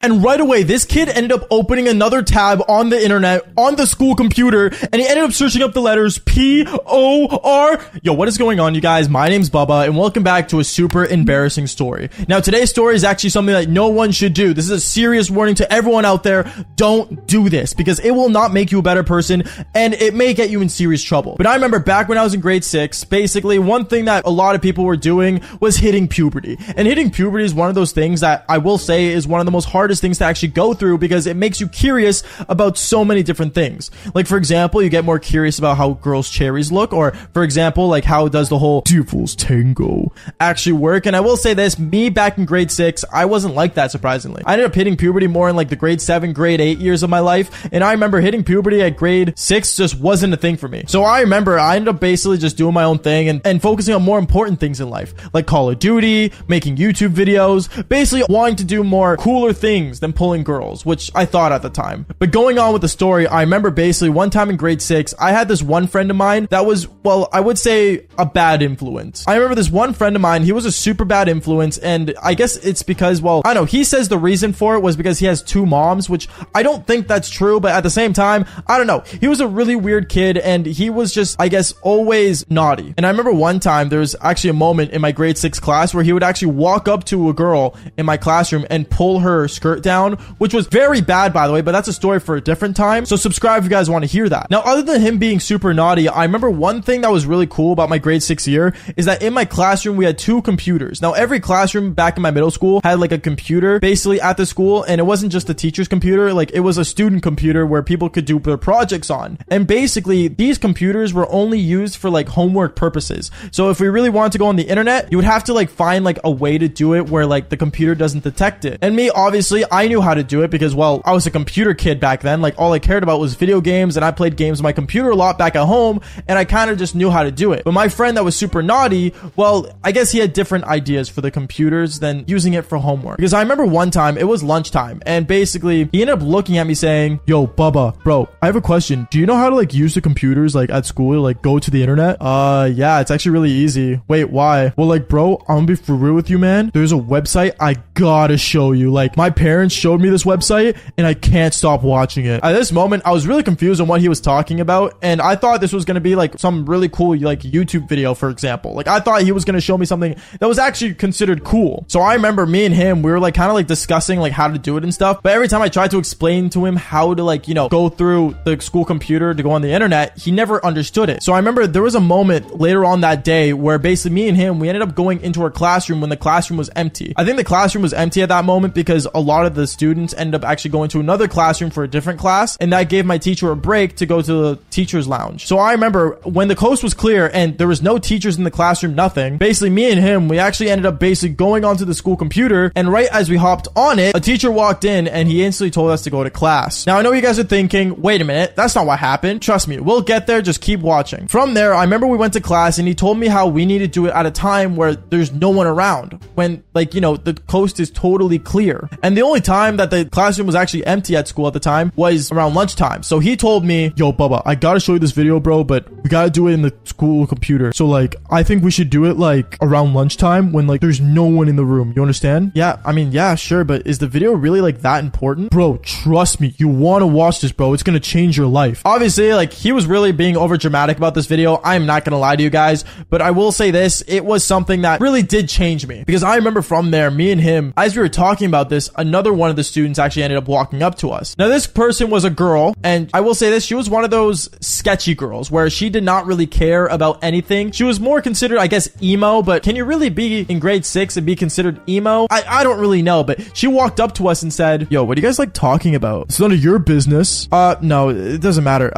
And right away, this kid ended up opening another tab on the internet, on the school computer, and he ended up searching up the letters P-O-R. Yo, what is going on, you guys? My name's Bubba, and welcome back to a super embarrassing story. Now, today's story is actually something that no one should do. This is a serious warning to everyone out there. Don't do this, because it will not make you a better person, and it may get you in serious trouble. But I remember back when I was in grade 6, basically, one thing that a lot of people were doing was hitting puberty. And hitting puberty is one of those things that I will say is one of the most hardest things to actually go through, because it makes you curious about so many different things. Like, for example, you get more curious about how girls' cherries look, or for example, like, how does the whole Devil's Tango actually work? And I will say this, me back in grade 6, I wasn't like that, surprisingly. I ended up hitting puberty more in like the grade 7, grade 8 years of my life, and I remember hitting puberty at grade 6 just wasn't a thing for me. So I remember I ended up basically just doing my own thing and focusing on more important things in life, like Call of Duty, making YouTube videos, basically wanting to do more cooler things than pulling girls, which I thought at the time. But going on with the story, I remember basically one time in grade 6, I had this one friend of mine that was, well, I would say a bad influence. I remember this one friend of mine, he was a super bad influence, and I guess it's because, well, I don't know, he says the reason for it was because he has 2 moms, which I don't think that's true, but at the same time, I don't know. He was a really weird kid, and he was just, I guess, always naughty. And I remember one time, there was actually a moment in my grade 6 class where he would actually walk up to a girl in my classroom and pull her skirt down, which was very bad, by the way, but that's a story for a different time. So subscribe if you guys want to hear that. Now, other than him being super naughty, I remember one thing that was really cool about my grade 6 year is that in my classroom, we had 2 computers. Now, every classroom back in my middle school had like a computer basically at the school, and it wasn't just a teacher's computer, like it was a student computer where people could do their projects on. And basically, these computers were only used for like homework purposes. So if we really wanted to go on the internet, you would have to like find like a way to do it where like the computer doesn't detect it. And me, obviously, I knew how to do it because, well, I was a computer kid back then. Like, all I cared about was video games, and I played games on my computer a lot back at home, and I kind of just knew how to do it. But my friend that was super naughty, well, I guess he had different ideas for the computers than using it for homework. Because I remember one time, it was lunchtime, and basically, he ended up looking at me saying, "Yo, Bubba, bro, I have a question. Do you know how to, like, use the computers, like, at school, like, go to the internet?" Yeah, it's actually really easy. Wait, why? Well, like, bro, I'm gonna be for real with you, man. There's a website I gotta show you. Like, my parents showed me this website, and I can't stop watching it. At this moment, I was really confused on what he was talking about, and I thought this was gonna be, like, some really cool, like, YouTube video, for example. Like, I thought he was gonna show me something that was actually considered cool. So I remember me and him, we were, like, kind of, like, discussing, like, how to do it and stuff, but every time I tried to explain to him how to, like, you know, go through the school computer to go on the internet, he never understood it. So I remember there was a moment later on that day where basically me and him, we ended up going into our classroom when the classroom was empty. I think the classroom was empty at that moment because a lot of the students ended up actually going to another classroom for a different class, and that gave my teacher a break to go to the teacher's lounge. So I remember when the coast was clear and there was no teachers in the classroom, nothing, basically me and him, we actually ended up basically going onto the school computer, and right as we hopped on it, a teacher walked in and he instantly told us to go to class. Now, I know you guys are thinking, wait a minute, that's not what happened. Trust me, we'll get there, just keep watching. From there, I remember we went to class and he told me how we need to do it at a time where there's no one around, when, like, you know, the coast is totally clear. And the only time that the classroom was actually empty at school at the time was around lunchtime. So he told me, "Yo, Bubba, I gotta show you this video, bro, but we gotta do it in the school computer. So, like, I think we should do it, like, around lunchtime when, like, there's no one in the room. You understand?" Yeah, I mean, yeah, sure, but is the video really, like, that important? Bro, trust me, you want to watch this, bro. It's gonna change your life. Obviously, like, he was really being over dramatic about this video. I'm not gonna lie to you guys, but I will say this, it was something that really did change me, because I remember from there, me and him, as we were talking about this, another one of the students actually ended up walking up to us. Now, this person was a girl, and I will say this, she was one of those sketchy girls where she did not really care about anything. She was more considered, I guess, emo, but can you really be in grade 6 and be considered emo? I don't really know, but she walked up to us and said, "Yo, what are you guys, like, talking about? It's none of your business." No, it doesn't matter.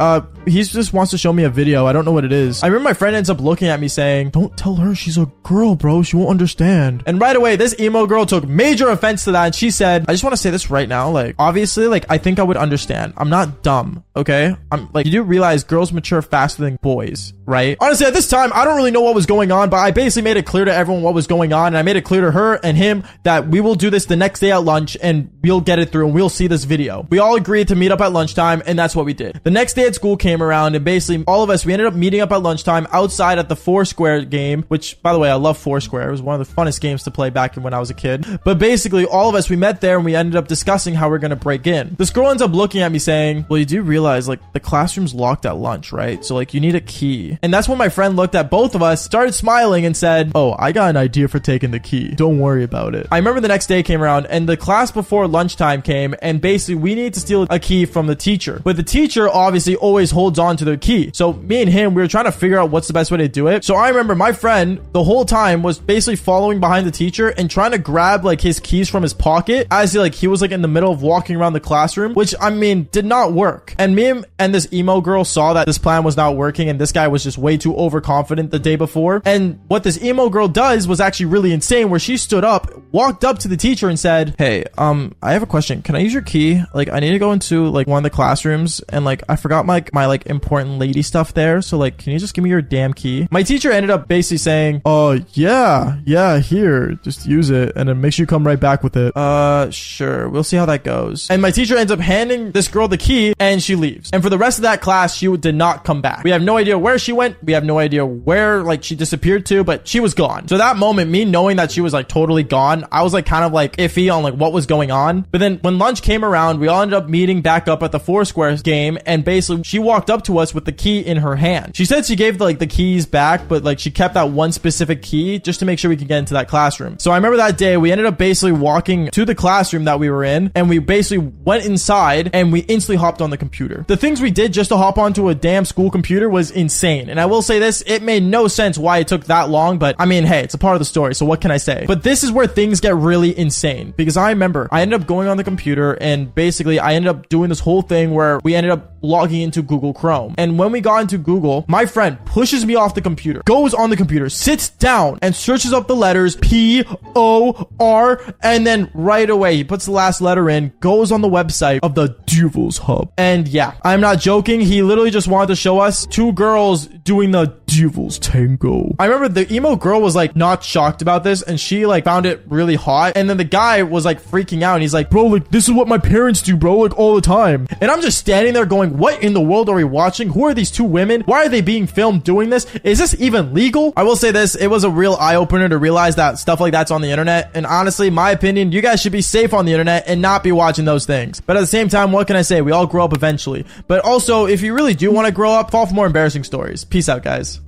He just wants to show me a video. I don't know what it is. I remember my friend ends up looking at me saying, "Don't tell her, she's a girl, bro. She won't understand." And right away, this emo girl took major offense to that, and she said, "I just want to say this right now, like, obviously, like, I think I would understand. I'm not dumb, okay? I'm like, you do realize girls mature faster than boys. right? Honestly, at this time, I don't really know what was going on, but I basically made it clear to everyone what was going on. And I made it clear to her and him that we will do this the next day at lunch and we'll get it through and we'll see this video. We all agreed to meet up at lunchtime, and that's what we did. The next day at school came around, and basically all of us, we ended up meeting up at lunchtime outside at the Foursquare game, which, by the way, I love Foursquare. It was one of the funnest games to play back when I was a kid. But basically, all of us, we met there and we ended up discussing how we're going to break in. This girl ends up looking at me saying, well, you do realize, like, the classroom's locked at lunch, right? So, like, you need a key. And that's when my friend looked at both of us, started smiling, and said, oh, I got an idea for taking the key. Don't worry about it. I remember the next day came around, and the class before lunchtime came, and basically, we needed to steal a key from the teacher. But the teacher obviously always holds on to their key. So me and him, we were trying to figure out what's the best way to do it. So I remember my friend the whole time was basically following behind the teacher and trying to grab like his keys from his pocket as he was like in the middle of walking around the classroom, which I mean did not work. And me and this emo girl saw that this plan was not working, and this guy was just way too overconfident the day before. And what this emo girl does was actually really insane, where she stood up, walked up to the teacher and said, hey, I have a question. Can I use your key? Like, I need to go into like one of the classrooms, and like I forgot my like important lady stuff there, so like can you just give me your damn key? My teacher ended up basically saying, oh yeah, here, just use it and then make sure you come right back with it. Sure, we'll see how that goes. And my teacher ends up handing this girl the key, and she leaves. And for the rest of that class, she did not come back. We have no idea where she went. We have no idea where like she disappeared to, but she was gone. So that moment, me knowing that she was like totally gone, I was like kind of like iffy on like what was going on. But then when lunch came around, we all ended up meeting back up at the Foursquare game, and basically she walked up to us with the key in her hand. She said she gave the keys back, but like she kept that one specific key just to make sure we could get into that classroom. So I remember that day we ended up basically walking to the classroom that we were in, and we basically went inside and we instantly hopped on the computer. The things we did just to hop onto a damn school computer was insane. And I will say this, it made no sense why it took that long, but I mean, hey, it's a part of the story, so what can I say? But this is where things get really insane, because I remember I ended up going on the computer, and basically I ended up doing this whole thing where we ended up logging into Google Chrome. And when we got into Google, my friend pushes me off the computer, goes on the computer, sits down and searches up the letters P-O-R, and then right away he puts the last letter in, goes on the website of the Devil's Hub. And yeah, I'm not joking, he literally just wanted to show us two girls doing the Devil's Tango. I remember the emo girl was like not shocked about this, and she like found it really hot, and then the guy was like freaking out, and he's like, bro, like this is what my parents do, bro, like all the time. And I'm just standing there going, what in the world are we watching? Who are these two women? Why are they being filmed doing this? Is this even legal? I will say this, it was a real eye-opener to realize that stuff like that's on the internet. And honestly, my opinion, you guys should be safe on the internet and not be watching those things. But at the same time, what can I say? We all grow up eventually. But also, if you really do want to grow up, fall for more embarrassing stories. Peace out, guys.